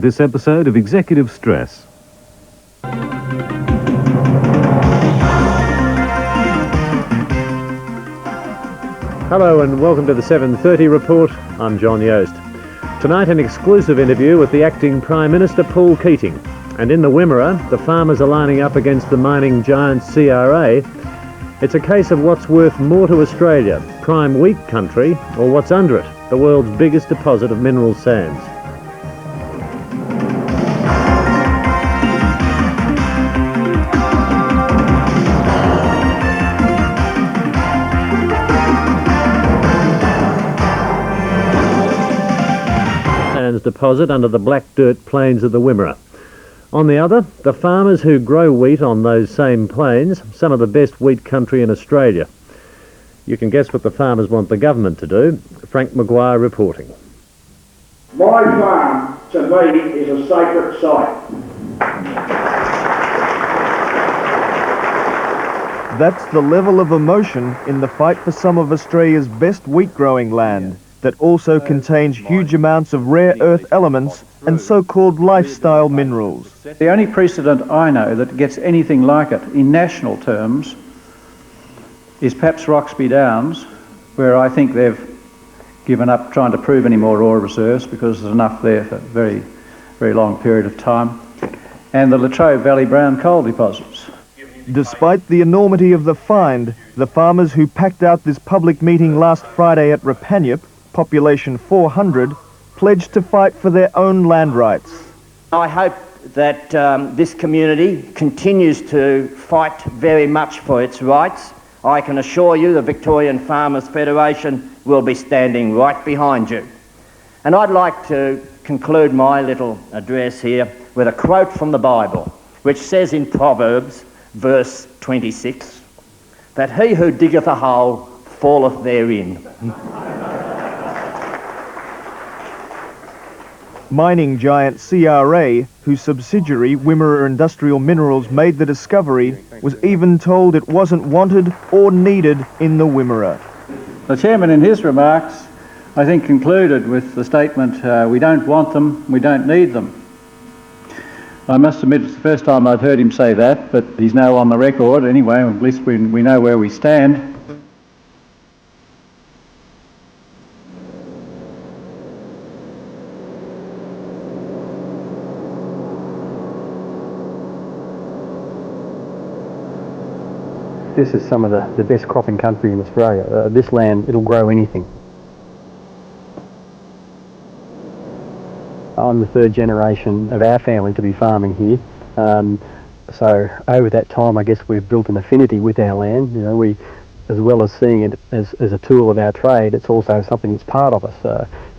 This episode of Executive Stress. Hello and welcome to the 7:30 report. I'm John Jost. Tonight an exclusive interview with the acting Prime Minister Paul Keating. And in the Wimmera, the farmers are lining up against the mining giant CRA. It's a case of what's worth more to Australia, prime wheat country, or what's under it, the world's biggest deposit of mineral sands. Deposit under the black dirt plains of the Wimmera. On the other, the farmers who grow wheat on those same plains, some of the best wheat country in Australia. You can guess what the farmers want the government to do. Frank Maguire reporting. My farm, to me, is a sacred site. That's the level of emotion in the fight for some of Australia's best wheat growing land that also contains huge amounts of rare earth elements and so-called lifestyle minerals. The only precedent I know that gets anything like it in national terms is perhaps Roxby Downs, where I think they've given up trying to prove any more ore reserves because there's enough there for a very, very long period of time, and the Latrobe Valley brown coal deposits. Despite the enormity of the find, the farmers who packed out this public meeting last Friday at Rapanyup, population 400, pledged to fight for their own land rights. I hope that this community continues to fight very much for its rights. I can assure you the Victorian Farmers Federation will be standing right behind you. And I'd like to conclude my little address here with a quote from the Bible, which says in Proverbs, verse 26, that he who diggeth a hole falleth therein. Mining giant CRA, whose subsidiary Wimmera Industrial Minerals made the discovery, was even told it wasn't wanted or needed in the Wimmera. The chairman in his remarks, I think, concluded with the statement, we don't want them, we don't need them. I must admit it's the first time I've heard him say that, but he's now on the record anyway, at least we know where we stand. This is some of the best cropping country in Australia. This land, it'll grow anything. I'm the third generation of our family to be farming here. So over that time, I guess we've built an affinity with our land. You know, we, as well as seeing it as a tool of our trade, it's also something that's part of us.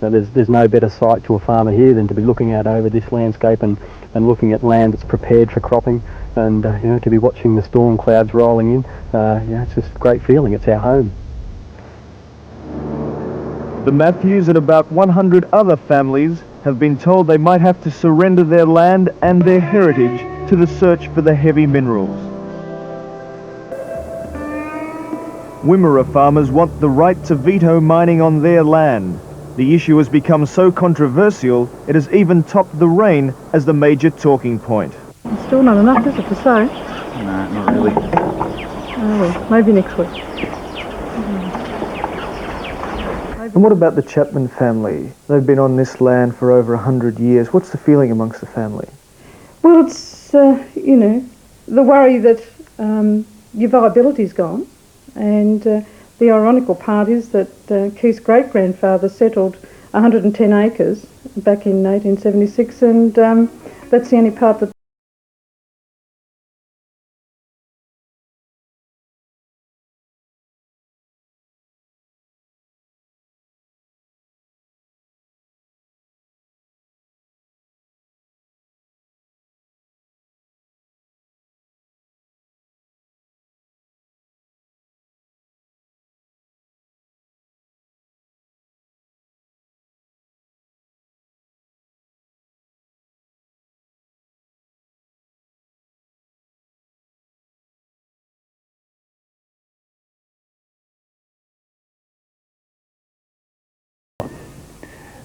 You know, there's no better sight to a farmer here than to be looking out over this landscape and looking at land that's prepared for cropping, and you know, to be watching the storm clouds rolling in. It's just a great feeling. It's our home. The Matthews and about 100 other families have been told they might have to surrender their land and their heritage to the search for the heavy minerals. Wimmera farmers want the right to veto mining on their land. The issue has become so controversial, it has even topped the rain as the major talking point. Still not enough, is it, to sow? No, not really. Oh, well, maybe next week. And what about the Chapman family? They've been on this land for over 100 years. What's the feeling amongst the family? Well, it's, you know, the worry that your viability's gone. And the ironical part is that Keith's great-grandfather settled 110 acres back in 1876, and that's the only part that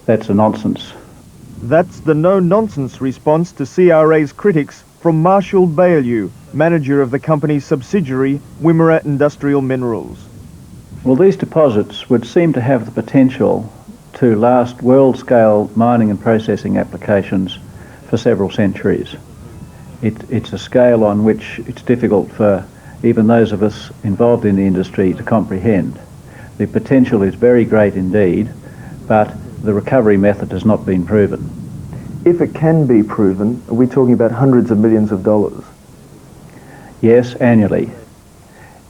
That's a nonsense That's the no-nonsense response to CRA's critics from Marshall Baillieu, manager of the company's subsidiary, Wimmera Industrial Minerals. Well, these deposits would seem to have the potential to last world-scale mining and processing applications for several centuries. It's a scale on which it's difficult for even those of us involved in the industry to comprehend. The potential is very great indeed, but the recovery method has not been proven. If it can be proven, are we talking about hundreds of millions of dollars? Yes, annually,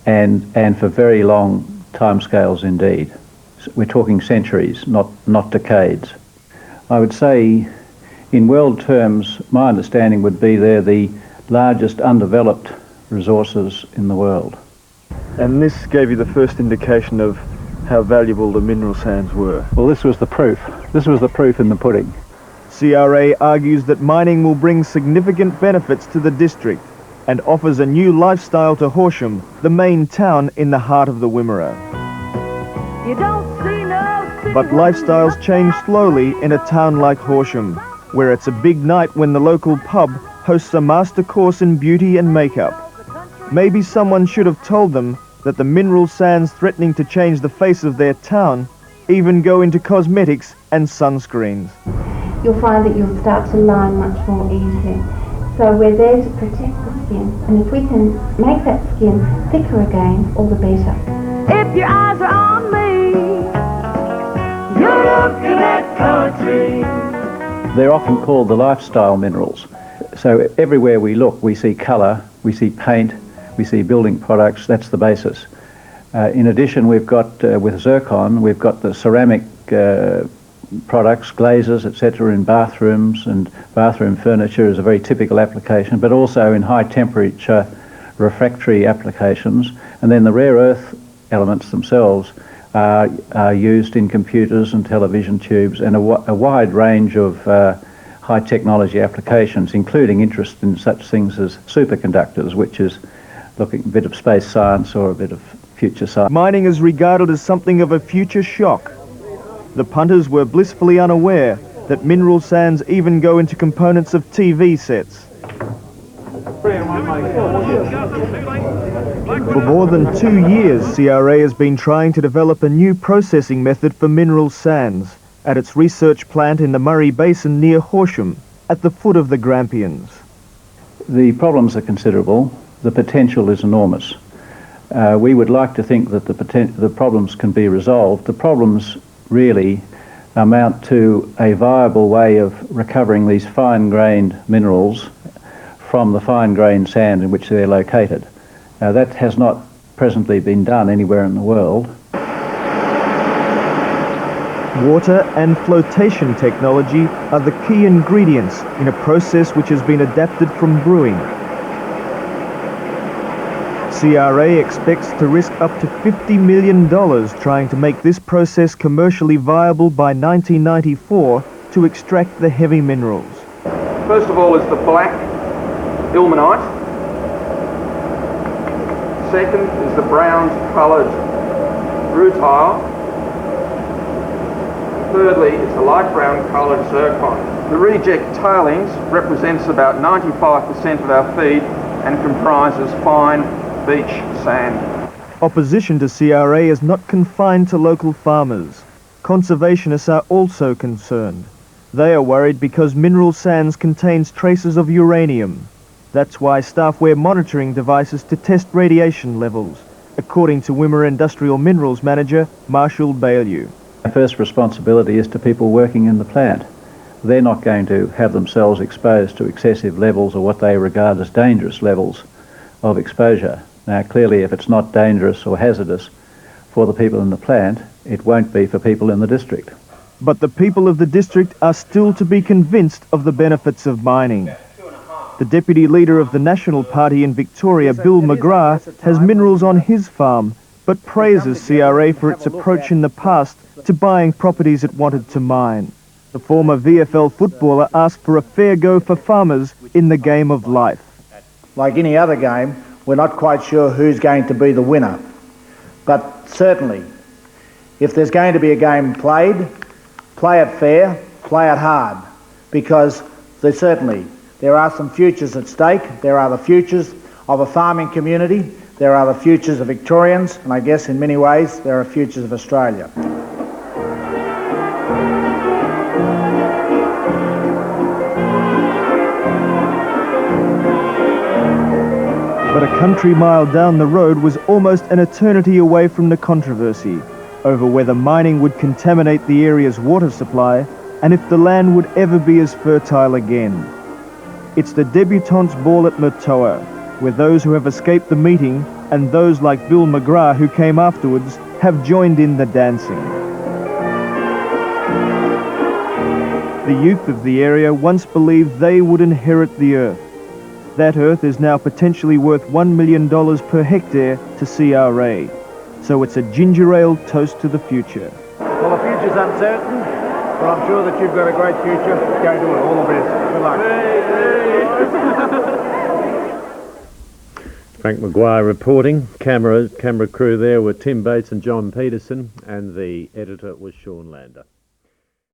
and for very long timescales indeed. We're talking centuries, not decades. I would say, in world terms, my understanding would be they're the largest undeveloped resources in the world. And this gave you the first indication of how valuable the mineral sands were. Well, this was the proof. This was the proof in the pudding. CRA argues that mining will bring significant benefits to the district and offers a new lifestyle to Horsham, the main town in the heart of the Wimmera. But lifestyles change slowly in a town like Horsham, where it's a big night when the local pub hosts a master course in beauty and makeup. Maybe someone should have told them that the mineral sands threatening to change the face of their town even go into cosmetics and sunscreens. You'll find that you'll start to line much more easily. So we're there to protect the skin, and if we can make that skin thicker again, all the better. If your eyes are on me, you're looking at country. They're often called the lifestyle minerals. So everywhere we look, we see colour, we see paint, we see building products. That's the basis. In addition, we've got, with zircon, we've got the ceramic products, glazes, etc. in bathrooms, and bathroom furniture is a very typical application, but also in high temperature refractory applications. And then the rare earth elements themselves are used in computers and television tubes and a wide range of high technology applications, including interest in such things as superconductors, which is looking a bit of space science or a bit of future science. Mining is regarded as something of a future shock. The punters were blissfully unaware that mineral sands even go into components of TV sets. For more than 2 years, CRA has been trying to develop a new processing method for mineral sands at its research plant in the Murray Basin near Horsham, at the foot of the Grampians. The problems are considerable. The potential is enormous. We would like to think that the problems can be resolved. The problems really amount to a viable way of recovering these fine-grained minerals from the fine-grained sand in which they're located. That has not presently been done anywhere in the world. Water and flotation technology are the key ingredients in a process which has been adapted from brewing. CRA expects to risk up to $50 million trying to make this process commercially viable by 1994 to extract the heavy minerals. First of all is the black ilmenite. Second is the brown coloured rutile. Thirdly, it's the light brown coloured zircon. The reject tailings represents about 95% of our feed and comprises fine beach sand. Opposition to CRA is not confined to local farmers. Conservationists are also concerned. They are worried because mineral sands contains traces of uranium. That's why staff wear monitoring devices to test radiation levels, according to Wimmera Industrial Minerals manager Marshall Baillieu. Our first responsibility is to people working in the plant. They're not going to have themselves exposed to excessive levels or what they regard as dangerous levels of exposure. Now, clearly, if it's not dangerous or hazardous for the people in the plant, it won't be for people in the district. But the people of the district are still to be convinced of the benefits of mining. The deputy leader of the National Party in Victoria, Bill McGrath, has minerals on his farm, but praises CRA for its approach in the past to buying properties it wanted to mine. The former VFL footballer asked for a fair go for farmers in the game of life. Like any other game, we're not quite sure who's going to be the winner. But certainly, if there's going to be a game played, play it fair, play it hard. because there are some futures at stake. There are the futures of a farming community, there are the futures of Victorians, and I guess in many ways there are futures of Australia. But a country mile down the road was almost an eternity away from the controversy over whether mining would contaminate the area's water supply and if the land would ever be as fertile again. It's the debutantes' ball at Murtoa, where those who have escaped the meeting and those like Bill McGrath who came afterwards have joined in the dancing. The youth of the area once believed they would inherit the earth. That earth is now potentially worth $1 million per hectare to CRA. So it's a ginger ale toast to the future. Well, the future's uncertain, but I'm sure that you've got a great future. Go do it. All the best. Good luck. Frank Maguire reporting. Camera crew there were Tim Bates and John Peterson, and the editor was Sean Lander.